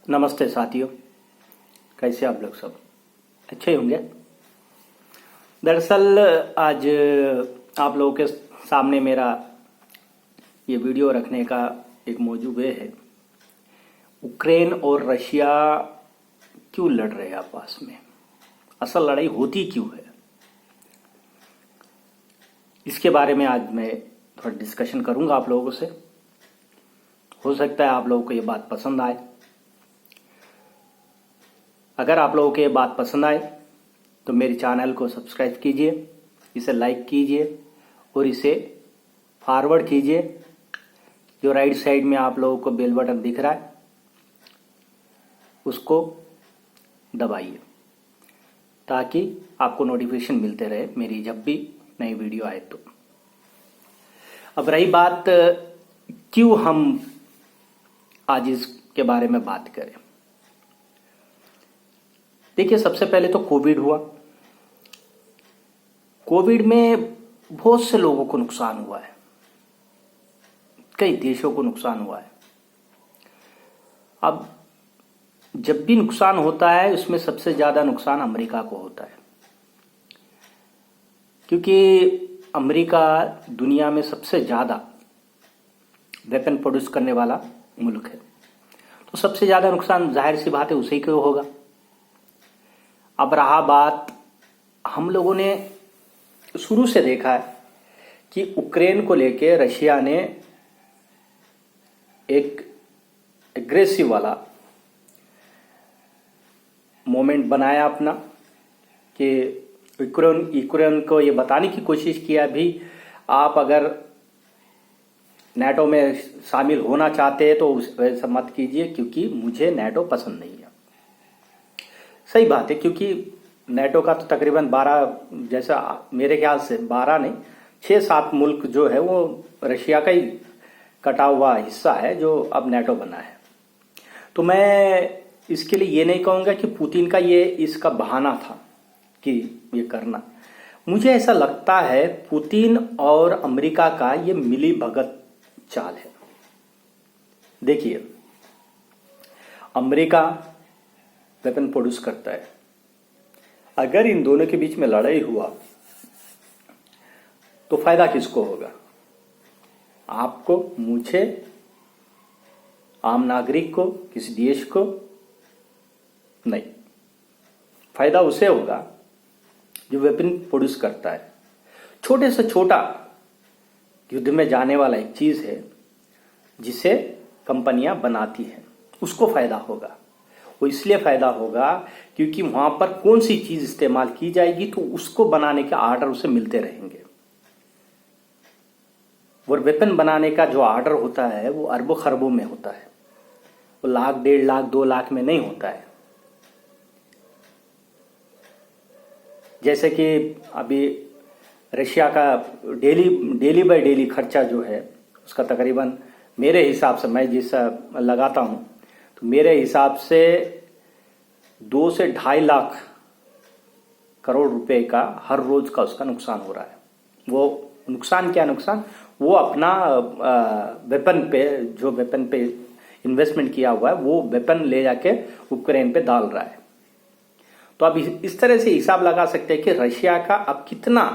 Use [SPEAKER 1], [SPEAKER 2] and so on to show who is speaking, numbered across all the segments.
[SPEAKER 1] नमस्ते साथियों, कैसे आप लोग सब अच्छे होंगे। दरअसल आज आप लोगों के सामने मेरा ये वीडियो रखने का एक मौजू ये है, यूक्रेन और रशिया क्यों लड़ रहे हैं आपस में, असल लड़ाई होती क्यों है, इसके बारे में आज मैं थोड़ा डिस्कशन करूंगा आप लोगों से। हो सकता है आप लोगों को ये बात पसंद आए। अगर आप लोगों को ये बात पसंद आए तो मेरे चैनल को सब्सक्राइब कीजिए, इसे लाइक कीजिए और इसे फॉरवर्ड कीजिए। जो राइट साइड में आप लोगों को बेल बटन दिख रहा है उसको दबाइए ताकि आपको नोटिफिकेशन मिलते रहे मेरी जब भी नई वीडियो आए तो। अब रही बात क्यों हम आज इसके बारे में बात करें। देखिए, सबसे पहले तो कोविड हुआ। कोविड में बहुत से लोगों को नुकसान हुआ है, कई देशों को नुकसान हुआ है। अब जब भी नुकसान होता है उसमें सबसे ज्यादा नुकसान अमेरिका को होता है, क्योंकि अमेरिका दुनिया में सबसे ज्यादा वेपन प्रोड्यूस करने वाला मुल्क है, तो सबसे ज्यादा नुकसान जाहिर सी बात है उसी को होगा। अब रहा बात, हम लोगों ने शुरू से देखा है कि यूक्रेन को लेके रशिया ने एक एग्रेसिव वाला मोमेंट बनाया अपना, कि यूक्रेन को ये बताने की कोशिश किया भी आप अगर नाटो में शामिल होना चाहते हैं तो वैसा मत कीजिए, क्योंकि मुझे नाटो पसंद नहीं है। सही बात है, क्योंकि नाटो का तो तकरीबन 12, जैसा मेरे ख्याल से 12 नहीं 6-7 मुल्क जो है वो रशिया का ही कटा हुआ हिस्सा है जो अब नाटो बना है। तो मैं इसके लिए ये नहीं कहूंगा कि पुतिन का ये इसका बहाना था कि ये करना। मुझे ऐसा लगता है पुतिन और अमेरिका का ये मिली भगत चाल है। देखिए, अमेरिका वेपन प्रोड्यूस करता है, अगर इन दोनों के बीच में लड़ाई हुआ तो फायदा किसको होगा? आपको, मुझे, आम नागरिक को, किसी देश को नहीं। फायदा उसे होगा जो वेपन प्रोड्यूस करता है। छोटे से छोटा युद्ध में जाने वाला एक चीज है जिसे कंपनियां बनाती हैं, उसको फायदा होगा। वो इसलिए फायदा होगा क्योंकि वहां पर कौन सी चीज इस्तेमाल की जाएगी तो उसको बनाने के आर्डर उसे मिलते रहेंगे। और वेपन बनाने का जो आर्डर होता है वो अरबों खरबों में होता है, वो लाख, 1.5 लाख, 2 लाख में नहीं होता है। जैसे कि अभी रशिया का डेली बाय डेली खर्चा जो है उसका तकरीबन मेरे हिसाब से, मैं जिस लगाता हूं तो मेरे हिसाब से 2 से 2.5 लाख करोड़ रुपए का हर रोज का उसका नुकसान हो रहा है। वो नुकसान क्या नुकसान, वो अपना वेपन पे, जो वेपन पे इन्वेस्टमेंट किया हुआ है वो वेपन ले जाके यूक्रेन पे डाल रहा है। तो अब इस तरह से हिसाब लगा सकते हैं कि रशिया का अब कितना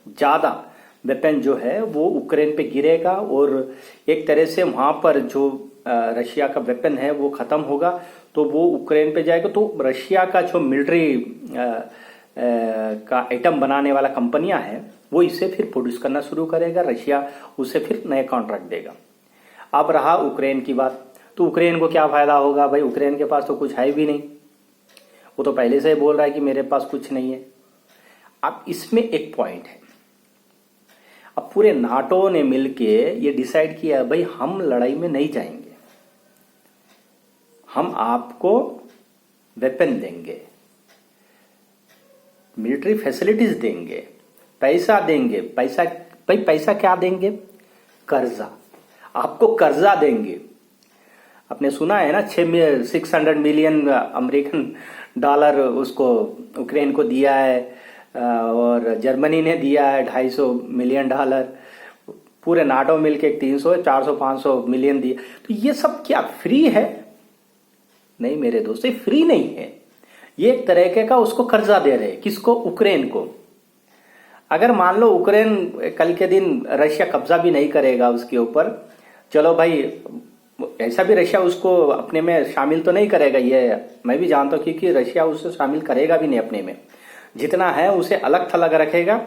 [SPEAKER 1] ज्यादा वेपन जो है वो यूक्रेन पे गिरेगा और एक तरह से वहां पर जो रशिया का वेपन है वो खत्म होगा तो वो यूक्रेन पे जाएगा। तो रशिया का जो मिलिट्री का आइटम बनाने वाला कंपनियां हैं वो इसे फिर प्रोड्यूस करना शुरू करेगा, रशिया उसे फिर नए कॉन्ट्रैक्ट देगा। अब रहा यूक्रेन की बात, तो यूक्रेन को क्या फायदा होगा? भाई यूक्रेन के पास तो कुछ है भी नहीं, वो तो पहले से ही बोल रहा है कि मेरे पास कुछ नहीं है। अब इसमें एक पॉइंट है, अब पूरे नाटो ने मिलके ये डिसाइड किया भाई हम लड़ाई में नहीं जाएंगे, हम आपको वेपन देंगे, मिलिट्री फैसिलिटीज देंगे, पैसा देंगे। पैसा, भाई पैसा क्या देंगे? कर्जा, आपको कर्जा देंगे। आपने सुना है ना 600 मिलियन अमेरिकन डॉलर उसको यूक्रेन को दिया है और जर्मनी ने दिया है 250 मिलियन डॉलर, पूरे नाटो मिलके 300, 400, 500 मिलियन दिए। तो ये सब क्या फ्री है? नहीं मेरे दोस्त, ये फ्री नहीं है, ये एक तरीके का उसको कर्जा दे रहे हैं। किसको? उक्रेन को। अगर मान लो उक्रेन कल के दिन रशिया कब्जा भी नहीं करेगा उसके ऊपर, चलो भाई, ऐसा भी रशिया उसको अपने में शामिल तो नहीं करेगा, ये मैं भी जानता हूं, क्योंकि रशिया उसको शामिल करेगा भी नहीं अपने में। जितना है उसे अलग थलग रखेगा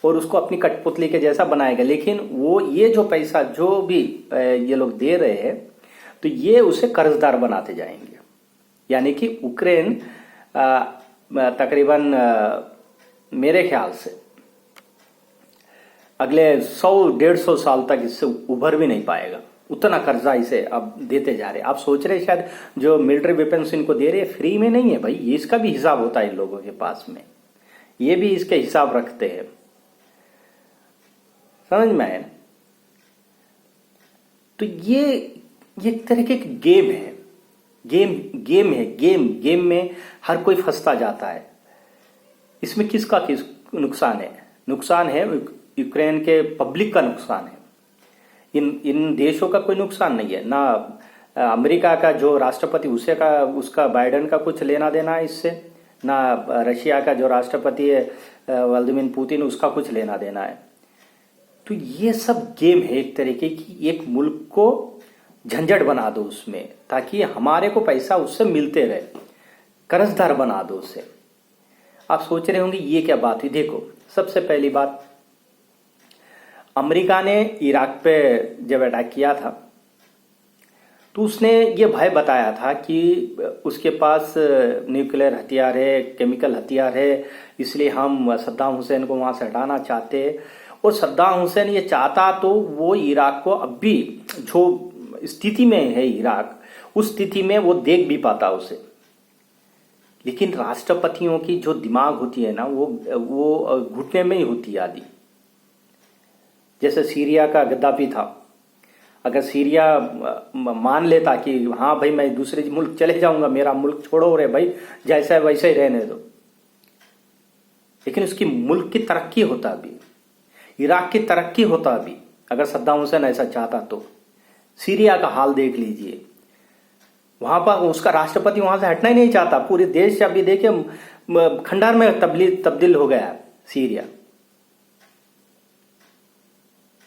[SPEAKER 1] और उसको अपनी कठपुतली के जैसा बनाएगा। लेकिन वो ये जो पैसा जो भी ये लोग दे रहे हैं, तो ये उसे कर्जदार बनाते जाएंगे। यानी कि उक्रेन तकरीबन मेरे ख्याल से अगले 100-150 साल तक इससे उभर भी नहीं पाएगा, उतना कर्जा इसे अब देते जा रहे। आप सोच रहे शायद जो मिलिट्री वेपन्स इनको दे रहे हैं फ्री में नहीं है भाई, ये इसका भी हिसाब होता है इन लोगों के पास में, ये भी इसके हिसाब रखते हैं। समझ में आया? तो ये एक तरह के गेम है, गेम में हर कोई फंसता जाता है। इसमें किसका किस नुकसान है? नुकसान है यूक्रेन के पब्लिक का नुकसान है। इन देशों का कोई नुकसान नहीं है ना। अमेरिका का जो राष्ट्रपति उसका बाइडेन का कुछ लेना देना है इससे, ना रशिया का जो राष्ट्रपति है व्लादिमीर पुतिन, उसका कुछ लेना देना है। तो ये सब गेम है एक तरीके की, एक मुल्क को झंझट बना दो उसमें, ताकि हमारे को पैसा उससे मिलते रहे, कर्जदार बना दो उसे। आप सोच रहे होंगे ये क्या बात हुई। देखो, सबसे पहली बात, अमेरिका ने इराक पे जब अटैक किया था तो उसने ये भय बताया था कि उसके पास न्यूक्लियर हथियार है, केमिकल हथियार है, इसलिए हम सद्दाम हुसैन को वहां से हटाना चाहते हैं। और सद्दाम हुसैन ये चाहता तो वो इराक को अभी जो स्थिति में है इराक, उस स्थिति में वो देख भी पाता उसे। लेकिन राष्ट्रपतियों की जो दिमाग होती है ना, वो घुटने में ही होती है आदि। जैसे सीरिया का गद्दाफी था, अगर सीरिया मान लेता कि हाँ भाई मैं दूसरे मुल्क चले जाऊंगा, मेरा मुल्क छोड़ो रे भाई, जैसा है वैसे ही रहने दो, लेकिन उसकी मुल्क की तरक्की होता भी, इराक की तरक्की होता भी, अगर सद्दाम हुसैन ऐसा चाहता तो। सीरिया का हाल देख लीजिए, वहां पर उसका राष्ट्रपति वहां से हटना ही नहीं चाहता, पूरे देश अभी देखिए खंडार में तब्दील हो गया सीरिया।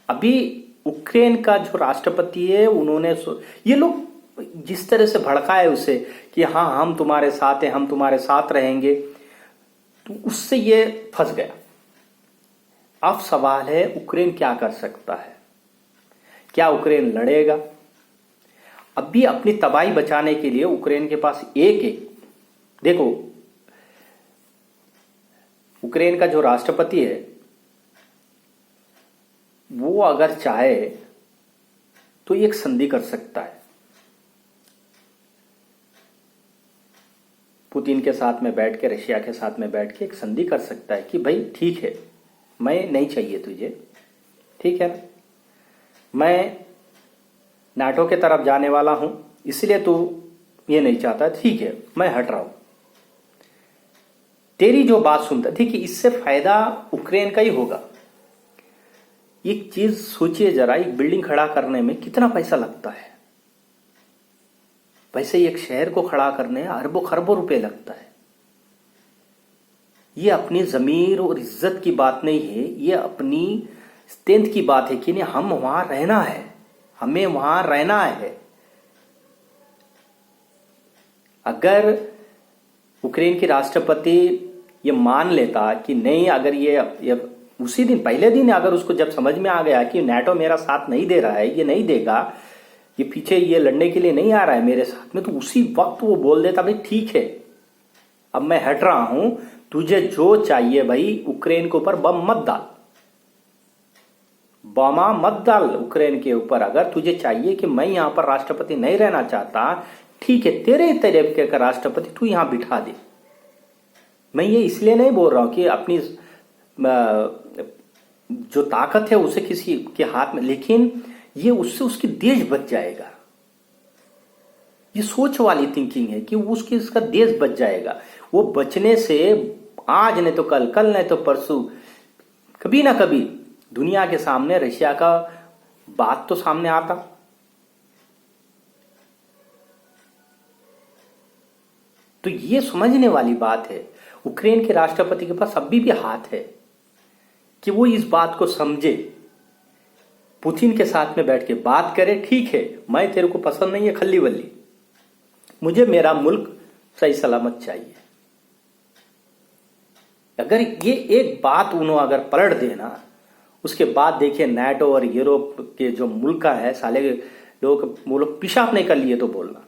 [SPEAKER 1] अभी उक्रेन का जो राष्ट्रपति है, उन्होंने ये लोग जिस तरह से भड़काए उसे कि हाँ हम तुम्हारे साथ हैं, हम तुम्हारे साथ रहेंगे, तो उससे ये फंस गया। अब सवाल है उक्रेन क्या कर सकता है? क्या उक्रेन लड़ेगा? अभी अपनी तबाही बचाने के लिए उक्रेन के पास देखो, उक्रेन का जो राष्ट्रपति है वो अगर चाहे तो एक संधि कर सकता है, पुतिन के साथ में बैठ के, रशिया के साथ में बैठ के एक संधि कर सकता है कि भाई ठीक है, मैं नहीं चाहिए तुझे, ठीक है ना, मैं नाटो के तरफ जाने वाला हूं, इसलिए तू ये नहीं चाहता, ठीक है मैं हट रहा हूं, तेरी जो बात सुनता। देखिए, इससे फायदा उक्रेन का ही होगा। एक चीज सोचिए जरा, एक बिल्डिंग खड़ा करने में कितना पैसा लगता है, वैसे ही एक शहर को खड़ा करने अरबों खरबों रुपए लगता है। ये अपनी जमीर और इज्जत की बात नहीं है, ये अपनी स्ट्रेंथ की बात है कि नहीं, हम वहां रहना है, हमें वहां रहना है। अगर उक्रेन की राष्ट्रपति ये मान लेता कि नहीं, अगर ये उसी दिन, पहले दिन अगर उसको जब समझ में आ गया कि नाटो मेरा साथ नहीं दे रहा है, ये नहीं देगा, ये पीछे ये लड़ने के लिए नहीं आ रहा है मेरे साथ में, तो उसी वक्त वो बोल देता भाई ठीक है अब मैं हट रहा हूं, तुझे जो चाहिए भाई उक्रेन के ऊपर बम मत डाल, बमा मत डाल उक्रेन के ऊपर। अगर तुझे चाहिए कि मैं यहां पर राष्ट्रपति नहीं रहना चाहता, ठीक है, तेरे तरीके का राष्ट्रपति तू यहां बिठा दे। मैं ये इसलिए नहीं बोल रहा हूं कि अपनी जो ताकत है उसे किसी के हाथ में, लेकिन ये उससे उसकी देश बच जाएगा। ये सोच वाली थिंकिंग है कि उसका देश बच जाएगा। वो बचने से आज नहीं तो कल, कल नहीं तो परसों, कभी ना कभी दुनिया के सामने रशिया का बात तो सामने आता। तो ये समझने वाली बात है। यूक्रेन के राष्ट्रपति के पास अभी भी हाथ है कि वो इस बात को समझे, पुतिन के साथ में बैठ के बात करे। ठीक है, मैं तेरे को पसंद नहीं है खल्ली वल्ली, मुझे मेरा मुल्क सही सलामत चाहिए। अगर ये एक बात उन्होंने अगर पलट देना, उसके बाद देखिए नाटो और यूरोप के जो मुल्क है साले लोग वो लोग पेशाब नहीं कर लिए तो बोलना।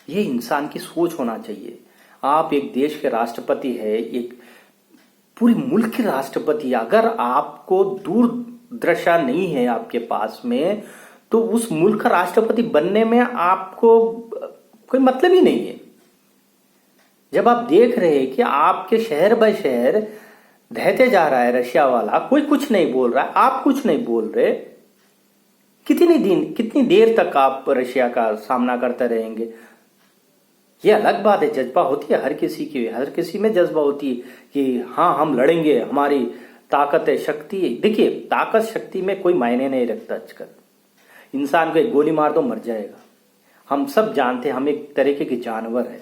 [SPEAKER 1] ये इंसान की सोच होना चाहिए। आप एक देश के राष्ट्रपति है, एक पूरी मुल्क के राष्ट्रपति, अगर आपको दूरदर्शिता नहीं है आपके पास में, तो उस मुल्क का राष्ट्रपति बनने में आपको कोई मतलब ही नहीं है। जब आप देख रहे हैं कि आपके शहर बाय शहर ढहते जा रहा है रशिया वाला, कोई कुछ नहीं बोल रहा है, आप कुछ नहीं बोल रहे, कितनी देर तक आप रशिया का सामना करते रहेंगे? ये अलग बात है, जज्बा होती है हर किसी की, हर किसी में जज्बा होती है कि हाँ हम लड़ेंगे, हमारी ताकत है, शक्ति है। देखिए ताकत शक्ति में कोई मायने नहीं रखता। आजकल इंसान को एक गोली मार दो मर जाएगा। हम सब जानते हैं हम एक तरीके के जानवर है,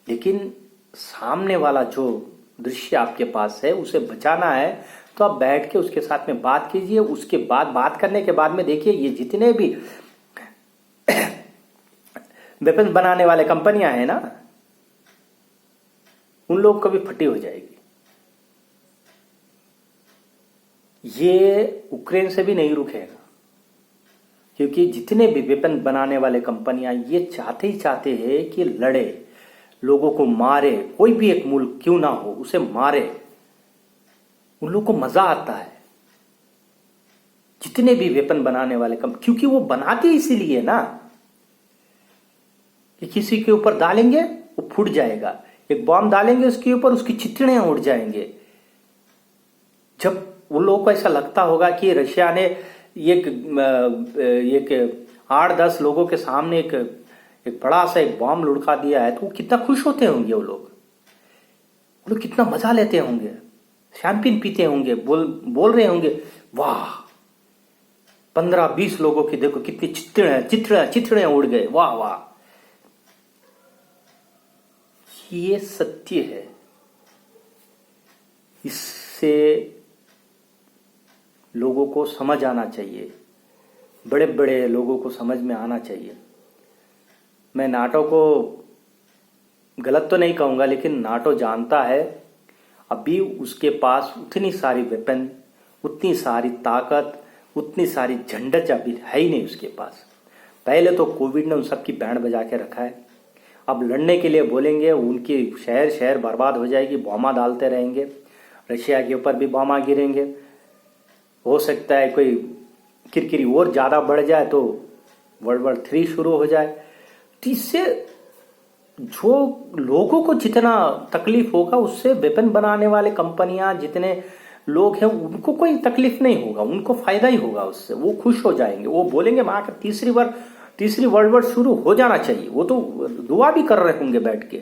[SPEAKER 1] लेकिन सामने वाला जो दृश्य आपके पास है उसे बचाना है तो आप बैठ के उसके साथ में बात कीजिए। उसके बाद बात करने के बाद में देखिए ये जितने भी वेपन बनाने वाले कंपनियां हैं ना, उन लोग को भी फटी हो जाएगी। ये यूक्रेन से भी नहीं रुकेगा, क्योंकि जितने भी वेपन बनाने वाले कंपनियां ये चाहते ही चाहते हैं कि लड़े, लोगों को मारे, कोई भी एक मुल्क क्यों ना हो उसे मारे। उन लोगों को मजा आता है जितने भी वेपन बनाने वाले क्योंकि वो बनाते इसीलिए ना कि किसी के ऊपर डालेंगे वो फूट जाएगा, एक बॉम्ब डालेंगे उसके ऊपर उसकी चिथड़ियां उड़ जाएंगे। जब उन लोगों को ऐसा लगता होगा कि रशिया ने एक 8-10 लोगों के सामने एक बड़ा सा एक बॉम्ब लुढ़का दिया है, तो वो कितना खुश होते होंगे। वो लोग कितना मजा लेते होंगे, शैंपेन पीते होंगे, बोल रहे होंगे वाह 15-20 लोगों की देखो कितनी चिथड़े उड़ गए, वाह वाह। ये सत्य है, इससे लोगों को समझ आना चाहिए, बड़े बड़े लोगों को समझ में आना चाहिए। मैं नाटो को गलत तो नहीं कहूंगा, लेकिन नाटो जानता है अभी उसके पास उतनी सारी वेपन, उतनी सारी ताकत, उतनी सारी झंडच अभी है ही नहीं उसके पास। पहले तो कोविड ने उन सबकी बैंड बजा के रखा है। अब लड़ने के लिए बोलेंगे उनकी शहर शहर बर्बाद हो जाएगी, बॉम्बा डालते रहेंगे, रशिया के ऊपर भी बॉम्बा गिरेंगे। हो सकता है कोई किरकिरी और ज्यादा बढ़ जाए तो वर्ल्ड वॉर 3 शुरू हो जाए। तो इससे जो लोगों को जितना तकलीफ होगा उससे वेपन बनाने वाले कंपनियां जितने लोग हैं उनको कोई तकलीफ नहीं होगा, उनको फायदा ही होगा उससे। वो खुश हो जाएंगे, वो बोलेंगे वहां का तीसरी वर्ल्ड वॉर शुरू हो जाना चाहिए। वो तो दुआ भी कर रहे होंगे बैठ के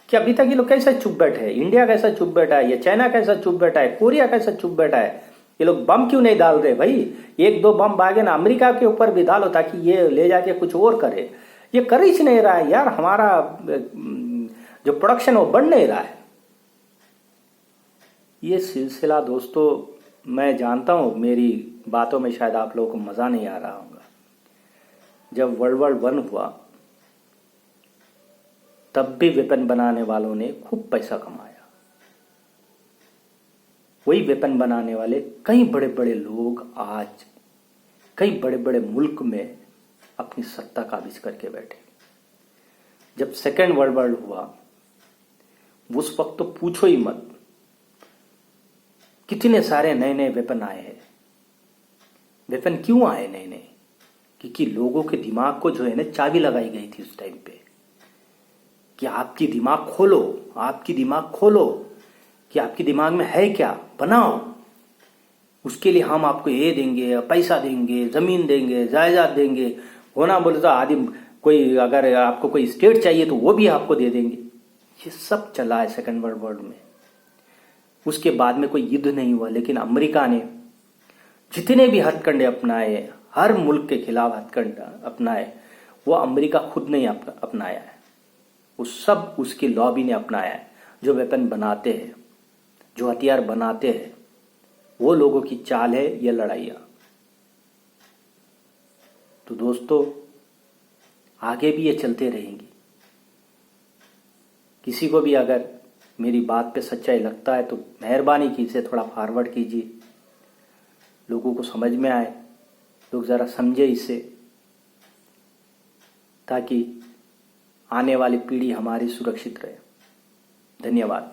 [SPEAKER 1] कि अभी तक ये लोग कैसा चुप बैठे हैं, इंडिया कैसा चुप बैठा है, ये चाइना कैसा चुप बैठा है, कोरिया कैसा चुप बैठा है, ये लोग बम क्यों नहीं डाल रहे भाई? 1-2 बम भागे ना अमेरिका के ऊपर भी डालो ताकि ये ले जाके कुछ और करे। ये कर ही नहीं रहा है यार, हमारा जो प्रोडक्शन वो बढ़ नहीं रहा है। ये सिलसिला दोस्तों मैं जानता हूं मेरी बातों में शायद आप लोगों को मजा नहीं आ रहा होगा। जब वर्ल्ड वॉर 1 हुआ तब भी वेपन बनाने वालों ने खूब पैसा कमाया। वही वेपन बनाने वाले कई बड़े बड़े लोग आज कई बड़े बड़े मुल्क में अपनी सत्ता काबिज करके बैठे। जब सेकेंड वर्ल्ड वॉर हुआ उस वक्त तो पूछो ही मत, कितने सारे नए नए वेपन आए हैं। वेपन क्यों आए नए नए? क्योंकि लोगों के दिमाग को जो है ना चाबी लगाई गई थी उस टाइम पे कि आपकी दिमाग खोलो, आपकी दिमाग खोलो कि आपके दिमाग में है क्या, बनाओ। उसके लिए हम आपको ये देंगे, पैसा देंगे, जमीन देंगे, जायदाद देंगे, होना बोले तो आदि कोई अगर आपको कोई स्टेट चाहिए तो वो भी आपको दे देंगे। ये सब चला है सेकेंड वर्ल्ड वॉर में। उसके बाद में कोई युद्ध नहीं हुआ, लेकिन अमेरिका ने जितने भी हथकंडे अपनाए, हर मुल्क के खिलाफ हथकंडे अपनाए, वो अमेरिका खुद नहीं अपनाया है, वो सब उसकी लॉबी ने अपनाया है। जो वेपन बनाते हैं, जो हथियार बनाते हैं, वो लोगों की चाल है ये लड़ाइयाँ। तो दोस्तों, आगे भी ये चलते रहेंगी। किसी को भी अगर मेरी बात पे सच्चाई लगता है तो मेहरबानी की इसे थोड़ा फॉरवर्ड कीजिए, लोगों को समझ में आए, लोग ज़रा समझे इसे, ताकि आने वाली पीढ़ी हमारी सुरक्षित रहे। धन्यवाद।